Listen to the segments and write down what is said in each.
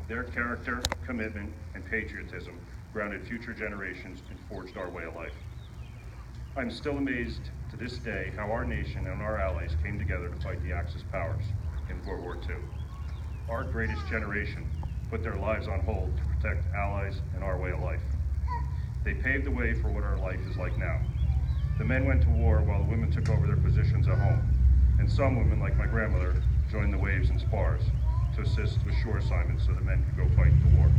Their character, commitment, and patriotism grounded future generations and forged our way of life. I'm still amazed to this day how our nation and our allies came together to fight the Axis powers in World War II. Our greatest generation put their lives on hold to protect allies and our way of life. They paved the way for what our life is like now. The men went to war while the women took over their positions at home, and some women, like my grandmother, joined the waves and spars to assist with shore assignments so the men could go fight the war.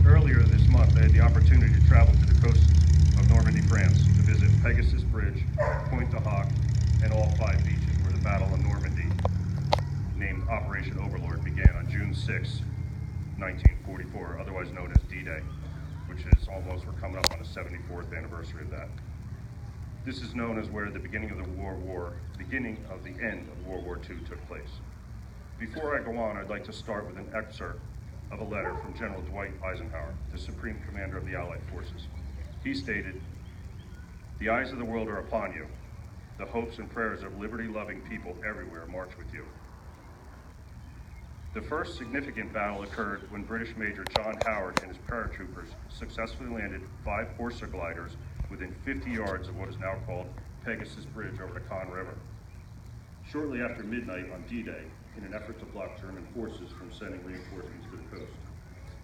Earlier this month, I had the opportunity to travel to the coast of Normandy, France, to visit Pegasus Bridge, Pointe du Hoc, and all 5 beaches where the Battle of Normandy, named Operation Overlord, began on June 6, 1944, otherwise known as D-Day, which is almost, we're coming up on the 74th anniversary of that. This is known as where the beginning of the end of World War II took place. Before I go on, I'd like to start with an excerpt of a letter from General Dwight Eisenhower, the Supreme Commander of the Allied Forces. He stated, "The eyes of the world are upon you. The hopes and prayers of liberty-loving people everywhere march with you." The first significant battle occurred when British Major John Howard and his paratroopers successfully landed 5 Horsa gliders within 50 yards of what is now called Pegasus Bridge over the Con River. Shortly after midnight on D-Day, in an effort to block German forces from sending reinforcements to the coast.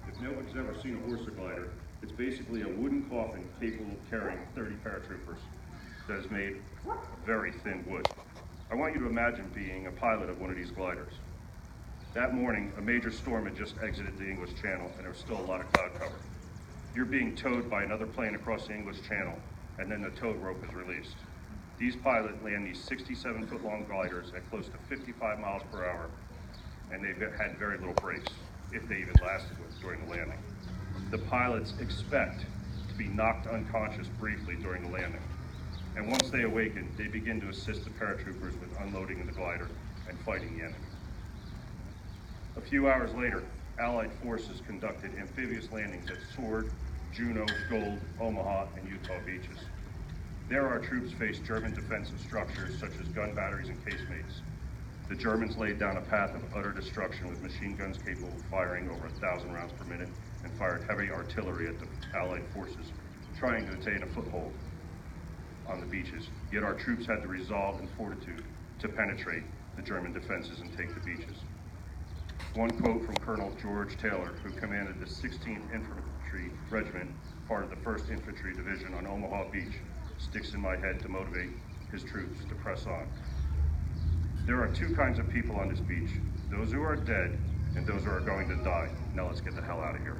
If no one's ever seen a Horsa glider, it's basically a wooden coffin capable of carrying 30 paratroopers that is made of very thin wood. I want you to imagine being a pilot of one of these gliders. That morning, a major storm had just exited the English Channel and there was still a lot of cloud cover. You're being towed by another plane across the English Channel, and then the tow rope is released. These pilots land these 67-foot-long gliders at close to 55 miles per hour, and they've had very little brakes, if they even lasted during the landing. The pilots expect to be knocked unconscious briefly during the landing, and once they awaken, they begin to assist the paratroopers with unloading the glider and fighting the enemy. A few hours later, Allied forces conducted amphibious landings at Sword, Juneau, Gold, Omaha, and Utah beaches. There our troops faced German defensive structures such as gun batteries and casemates. The Germans laid down a path of utter destruction with machine guns capable of firing over 1,000 rounds per minute and fired heavy artillery at the Allied forces, trying to attain a foothold on the beaches. Yet our troops had the resolve and fortitude to penetrate the German defenses and take the beaches. One quote from Colonel George Taylor, who commanded the 16th Infantry Regiment, part of the 1st Infantry Division on Omaha Beach, sticks in my head to motivate his troops to press on. "There are 2 kinds of people on this beach, those who are dead and those who are going to die. Now let's get the hell out of here."